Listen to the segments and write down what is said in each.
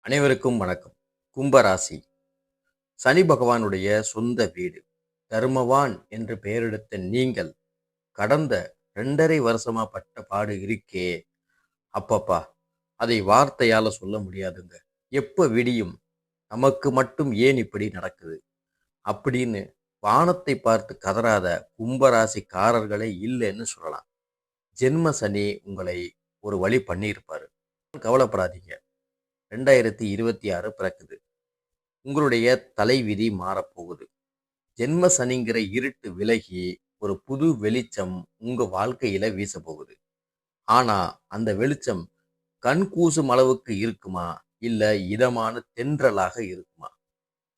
அனைவருக்கும் வணக்கம். கும்பராசி சனி பகவானுடைய சொந்த வீடு. தர்மவான் என்று பெயரெடுத்த நீங்கள் கடந்த 2.5 வருஷமா பட்ட பாடு இருக்கே அப்பப்பா, அதை வார்த்தையால சொல்ல முடியாதுங்க. எப்ப விடியும், நமக்கு மட்டும் ஏன் இப்படி நடக்குது அப்படின்னு வானத்தை பார்த்து கதறாத கும்பராசிக்காரர்களே இல்லைன்னு சொல்லலாம். ஜென்ம சனி உங்களை ஒரு வழி பண்ணியிருப்பாரு. கவலைப்படாதீங்க. 2026 பிறக்குது. உங்களுடைய தலைவிதி மாறப்போகுது. ஜென்ம சனிங்கிற இருட்டு விலகி ஒரு புது வெளிச்சம் உங்க வாழ்க்கையில வீச போகுது. ஆனா அந்த வெளிச்சம் கண் கூசும் அளவுக்கு இருக்குமா, இல்ல இதமான தென்றலாக இருக்குமா?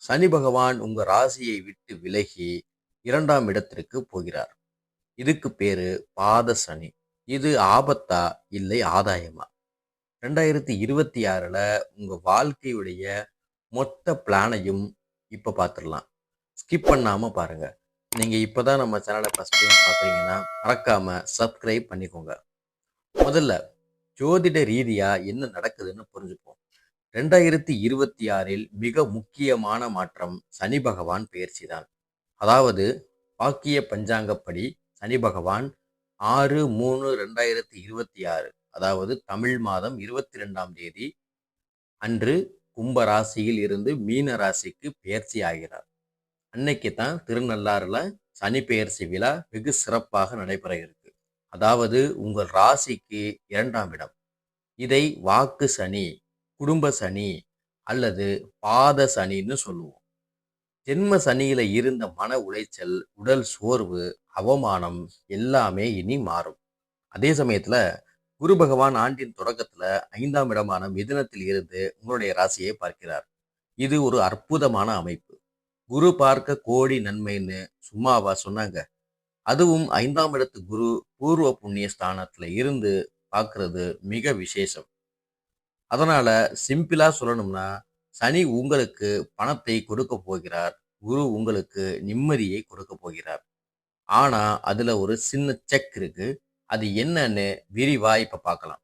சனி பகவான் உங்க ராசியை விட்டு விலகி 2ஆம் இடத்திற்கு போகிறார். இதுக்கு பேரு பாத சனி. இது ஆபத்தா இல்லை ஆதாயமா? 2026ல உங்க வாழ்க்கையுடைய மொத்த பிளானையும் இப்ப பார்த்துடலாம். ஸ்கிப் பண்ணாம பாருங்க. நீங்க இப்பதான் நம்ம சேனலை ஃபர்ஸ்ட் டைம் பார்க்குறீங்கன்னா மறக்காம சப்ஸ்கிரைப் பண்ணிக்கோங்க. முதல்ல ஜோதிட ரீதியா என்ன நடக்குதுன்னு புரிஞ்சுப்போம். 2026ல் மிக முக்கியமான மாற்றம் சனி பகவான் பெயர்ச்சி தான். அதாவது வாக்கிய பஞ்சாங்கப்படி சனி பகவான் 6/3/2026, அதாவது தமிழ் மாதம் 22ஆம் தேதி அன்று கும்ப ராசியில் இருந்து மீன ராசிக்கு பெயர்ச்சி ஆகிறார். அன்னைக்கு தான் திருநள்ளாறுல சனி பெயர்ச்சி விழா வெகு சிறப்பாக நடைபெற இருக்கு. அதாவது உங்கள் ராசிக்கு 2ஆம் இடம். இதை வாக்கு சனி, குடும்ப சனி அல்லது பாத சனின்னு சொல்லுவோம். ஜென்ம சனியில இருந்த மன உளைச்சல், உடல் சோர்வு, அவமானம் எல்லாமே இனி மாறும். அதே சமயத்துல குரு பகவான் ஆண்டின் தொடக்கத்துல 5ஆம் இடமான மிதுனத்தில் இருந்து உங்களுடைய ராசியை பார்க்கிறார். இது ஒரு அற்புதமான அமைப்பு. குரு பார்க்க கோடி நன்மைன்னு சும்மாவா சொன்னாங்க? அதுவும் 5ஆம் இடத்து குரு பூர்வ புண்ணிய ஸ்தானத்துல இருந்து பார்க்கிறது மிக விசேஷம். அதனால சிம்பிளா சொல்லணும்னா, சனி உங்களுக்கு பணத்தை கொடுக்க போகிறார். குரு உங்களுக்கு நிம்மதியை கொடுக்க போகிறார். ஆனா அதுல ஒரு சின்ன செக் இருக்கு. அது என்னன்னு விரிவா இப்ப பார்க்கலாம்.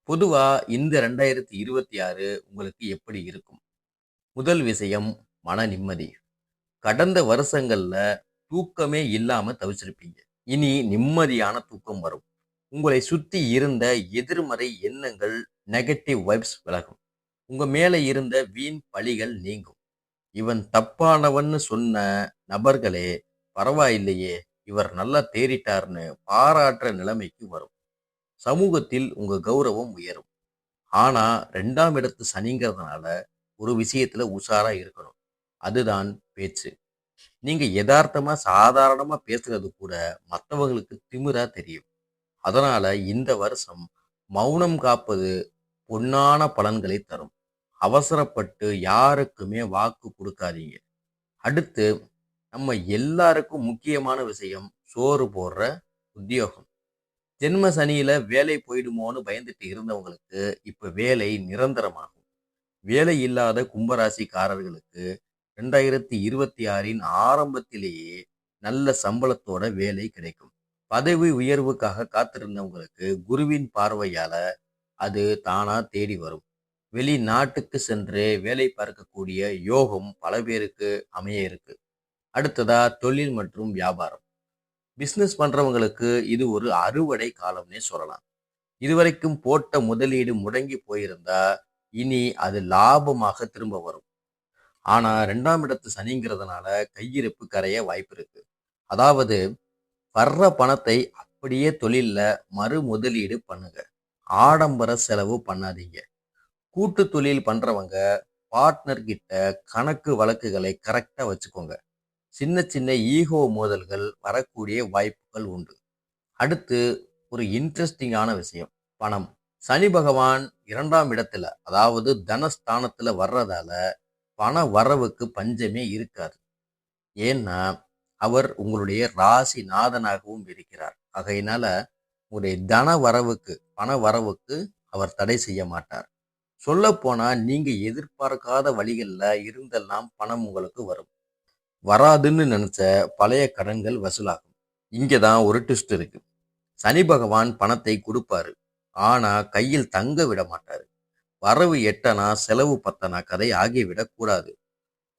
பொதுவா இந்த 2026 உங்களுக்கு எப்படி இருக்கும்? முதல் விஷயம், மன நிம்மதி. கடந்த வருஷங்கள்ல தூக்கமே இல்லாம தவிச்சிருப்பீங்க. இனி நிம்மதியான தூக்கம் வரும். உங்களை சுத்தி இருந்த எதிர்மறை எண்ணங்கள், நெகட்டிவ் வைப்ஸ் விலகும். உங்க மேல இருந்த வீண் பழிகள் நீங்கும். இவன் தப்பானவன்னு சொன்ன நபர்களே பரவாயில்லையே, இவர் நல்லா தேறிட்டார்னு பாராட்டுற நிலைமைக்கு வரும். சமூகத்தில் உங்க கௌரவம் உயரும். ஆனா 2ஆம் இடத்து சனிங்கிறதுனால ஒரு விஷயத்துல உஷாரா இருக்கணும். அதுதான் பேச்சு. நீங்க யதார்த்தமா சாதாரணமா பேசுறது கூட மற்றவங்களுக்கு திமிரா தெரியும். அதனால இந்த வருஷம் மௌனம் காப்பது பொன்னான பலன்களை தரும். அவசரப்பட்டு யாருக்குமே வாக்கு கொடுக்காதீங்க. அடுத்து, நம்ம எல்லாருக்கும் முக்கியமான விஷயம், சோறு போடுற உத்தியோகம். ஜென்ம சனியில வேலை போயிடுமோன்னு பயந்துட்டு இருந்தவங்களுக்கு இப்ப வேலை நிரந்தரமாகும். வேலை இல்லாத கும்பராசிக்காரர்களுக்கு 2026ன் ஆரம்பத்திலேயே நல்ல சம்பளத்தோட வேலை கிடைக்கும். பதவி உயர்வுக்காக காத்திருந்தவங்களுக்கு குருவின் பார்வையால அது தானா தேடி வரும். வெளிநாட்டுக்கு சென்று வேலை பார்க்கக்கூடிய யோகம் பல பேருக்கு அமைய இருக்கு. அடுத்ததா தொழில் மற்றும் வியாபாரம். பிசினஸ் பண்றவங்களுக்கு இது ஒரு அறுவடை காலம்னே சொல்லலாம். இதுவரைக்கும் போட்ட முதலீடு முடங்கி போயிருந்தா இனி அது லாபமாக திரும்ப வரும். ஆனா 2ஆம் இடத்து சனிங்கிறதுனால கையிருப்பு கரைய வாய்ப்பு இருக்கு. அதாவது வர்ற பணத்தை அப்படியே தொழில்ல மறு முதலீடு பண்ணுங்க. ஆடம்பர செலவு பண்ணாதீங்க. கூட்டு தொழில் பண்றவங்க பார்ட்னர் கிட்ட கணக்கு வழக்குகளை கரெக்டா வச்சுக்கோங்க. சின்ன சின்ன ஈகோ மோதல்கள் வரக்கூடிய வாய்ப்புகள் உண்டு. அடுத்து, ஒரு இன்ட்ரெஸ்டிங்கான விஷயம், பணம். சனி பகவான் 2ஆம் இடத்துல, அதாவது தனஸ்தானத்துல வர்றதால பண வரவுக்கு பஞ்சமே இருக்காது. ஏன்னா அவர் உங்களுடைய ராசி நாதனாகவும் இருக்கிறார். ஆகையினால உங்களுடைய தன வரவுக்கு, பண வரவுக்கு அவர் தடை செய்ய மாட்டார். சொல்ல போனா நீங்க எதிர்பார்க்காத வழிகள்ல இருந்தெல்லாம் பணம் உங்களுக்கு வரும். வராதுன்னு நினைச்ச பழைய கடன்கள் வசூலாகும். இங்கதான் ஒரு ட்விஸ்ட் இருக்கு. சனி பகவான் பணத்தை கொடுப்பாரு. ஆனா கையில் தங்க விட மாட்டாரு. வரவு எட்டனா செலவு பத்தனா கதை ஆகிவிடக் கூடாது.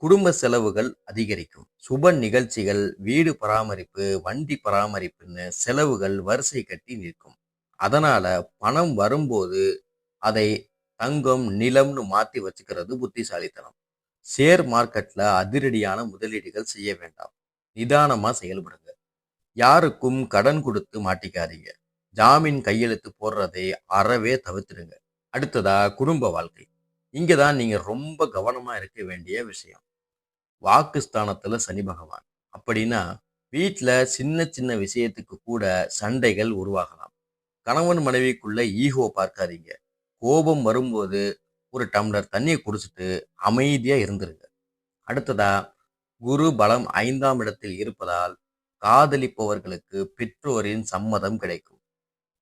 குடும்ப செலவுகள் அதிகரிக்கும். சுப நிகழ்ச்சிகள், வீடு பராமரிப்பு, வண்டி பராமரிப்புன்னு செலவுகள் வரிசை கட்டி நிற்கும். அதனால பணம் வரும்போது அதை தங்கம், நிலம்னு மாத்தி வச்சுக்கிறது புத்திசாலித்தனம். ஷேர் மார்க்கெட்ல அதிரடியான முதலீடுகள் செய்ய வேண்டாம். நிதானமா செயல்படுங்க. யாருக்கும் கடன் கொடுத்து மாட்டிக்காதீங்க. ஜாமீன் கையெழுத்து போடுறதை அறவே தவிர்த்துடுங்க. அடுத்ததா குடும்ப வாழ்க்கை. இங்கதான் நீங்க ரொம்ப கவனமா இருக்க வேண்டிய விஷயம். வாக்குஸ்தானத்துல சனி பகவான். அப்படின்னா வீட்ல சின்ன சின்ன விஷயத்துக்கு கூட சண்டைகள் உருவாகலாம். கணவன் மனைவிக்குள்ள ஈகோ பார்க்காதீங்க. கோபம் வரும்போது ஒரு டம்ளர் தண்ணியை குடிச்சிட்டு அமைதியா இருந்துருங்க. அடுத்ததா குரு பலம் 5ஆம் இடத்தில் இருப்பதால் காதலிப்பவர்களுக்கு பெற்றோரின் சம்மதம் கிடைக்கும்.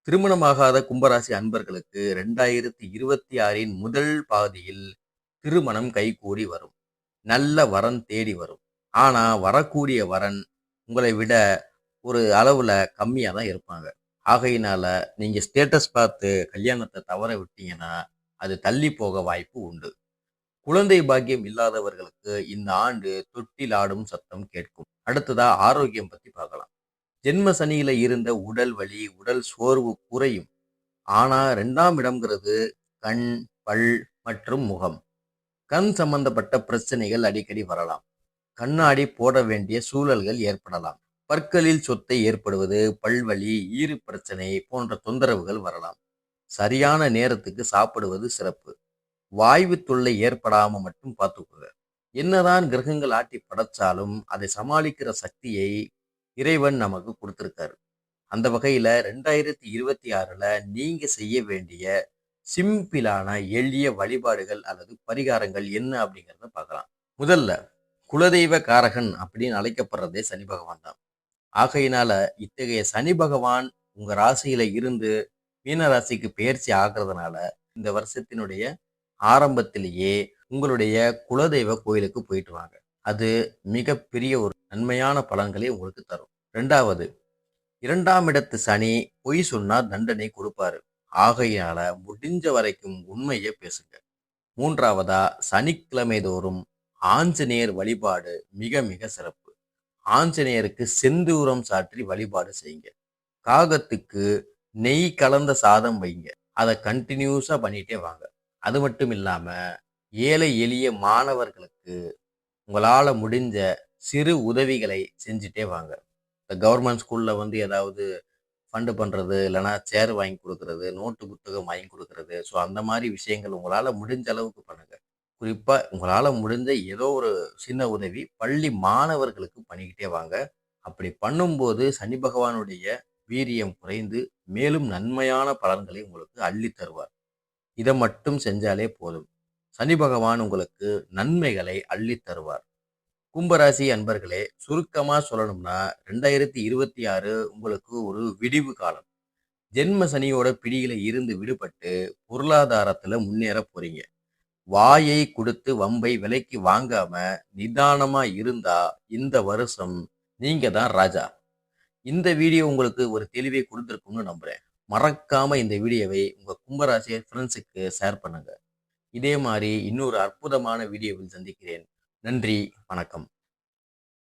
திருமணமாகாத கும்பராசி அன்பர்களுக்கு 2026 முதல் பாதியில் திருமணம் கைகூடி வரும். நல்ல வரன் தேடி வரும். ஆனா வரக்கூடிய வரன் உங்களை விட ஒரு அளவுல கம்மியா தான் இருப்பாங்க. ஆகையினால நீங்க ஸ்டேட்டஸ் பார்த்து கல்யாணத்தை தவற விட்டீங்கன்னா அது தள்ளி போக வாய்ப்பு உண்டு. குழந்தை பாக்கியம் இல்லாதவர்களுக்கு இந்த ஆண்டு தொட்டில் ஆடும் சத்தம் கேட்கும். அடுத்ததா ஆரோக்கியம் பத்தி பார்க்கலாம். ஜென்ம சனியில இருந்த உடல் வலி, உடல் சோர்வு குறையும். ஆனா 2ஆம் இடம்ங்கிறது கண், பல் மற்றும் முகம். கண் சம்பந்தப்பட்ட பிரச்சனைகள் அடிக்கடி வரலாம். கண்ணாடி போட வேண்டிய சூழல்கள் ஏற்படலாம். பற்களில் சொத்தை ஏற்படுவது, பல்வலி, ஈறு பிரச்சனை போன்ற தொந்தரவுகள் வரலாம். சரியான நேரத்துக்கு சாப்பிடுவது சிறப்பு. வாய்வு தொல்லை ஏற்படாம மட்டும் பார்த்துக்கோங்க. என்னதான் கிரகங்கள் ஆட்டி படைச்சாலும் அதை சமாளிக்கிற சக்தியை இறைவன் நமக்கு கொடுத்திருக்காரு. அந்த வகையில 2026ல நீங்க செய்ய வேண்டிய சிம்பிளான எளிய வழிபாடுகள் அல்லது பரிகாரங்கள் என்ன அப்படிங்கிறத பார்க்கலாம். முதல்ல குலதெய்வ காரகன் அப்படின்னு அழைக்கப்படுறதே சனி பகவான் தான். ஆகையினால இத்தகைய சனி பகவான் உங்க ராசியில இருந்து மீன ராசிக்கு பெயர்ச்சி ஆகிறதுனால இந்த வருஷத்தினுடைய ஆரம்பத்திலேயே உங்களுடைய குலதெய்வ கோயிலுக்கு போயிட்டு வாங்க. அது மிகப்பெரிய ஒரு நன்மையான பலன்களை உங்களுக்கு தரும். ரெண்டாவது, 2ஆம் இடத்து சனி பொய் சொன்னா தண்டனை கொடுப்பாரு. ஆகையினால முடிஞ்ச வரைக்கும் உண்மையை பேசுங்க. மூன்றாவதா, சனிக்கிழமை தோறும் ஆஞ்சநேயர் வழிபாடு மிக மிக சிறப்பு. ஆஞ்சநேயருக்கு செந்தூரம் சாற்றி வழிபாடு செய்யுங்க. காகத்துக்கு நெய் கலந்த சாதம் வைங்க. அதை கண்டினியூஸா பண்ணிட்டே வாங்க. அது மட்டும் இல்லாம ஏழை எளிய மாணவர்களுக்கு உங்களால முடிஞ்ச சிறு உதவிகளை செஞ்சுட்டே வாங்க. இந்த கவர்மெண்ட் ஸ்கூல்ல ஏதாவது ஃபண்டு பண்றது, இல்லைன்னா சேர் வாங்கி கொடுக்கறது, நோட்டு புத்தகம் வாங்கி கொடுக்கறது. ஸோ அந்த மாதிரி விஷயங்கள் உங்களால முடிஞ்ச அளவுக்கு பண்ணுங்க. குறிப்பா உங்களால முடிஞ்ச ஏதோ ஒரு சின்ன உதவி பள்ளி மாணவர்களுக்கு பண்ணிக்கிட்டே வாங்க. அப்படி பண்ணும்போது சனி பகவானுடைய வீரியம் குறைந்து மேலும் நன்மையான பலன்களை உங்களுக்கு அள்ளி தருவார். இதை மட்டும் செஞ்சாலே போதும். சனி பகவான் உங்களுக்கு நன்மைகளை அள்ளி தருவார். கும்பராசி அன்பர்களே, சுருக்கமா சொல்லணும்னா 2026 உங்களுக்கு ஒரு விடிவு காலம். ஜென்ம சனியோட பிடியில இருந்து விடுபட்டு பொருளாதாரத்துல முன்னேற போறீங்க. வாயை கொடுத்து வம்பை விலைக்கு வாங்காம நிதானமா இருந்தா இந்த வருஷம் நீங்க தான் ராஜா. இந்த வீடியோ உங்களுக்கு ஒரு தெளிவை கொடுத்துருக்கும்னு நம்புறேன். மறக்காம இந்த வீடியோவை உங்க கும்பராசி ஃப்ரெண்ட்ஸுக்கு ஷேர் பண்ணுங்க. இதே மாதிரி இன்னொரு அற்புதமான வீடியோவில் சந்திக்கிறேன். நன்றி, வணக்கம்.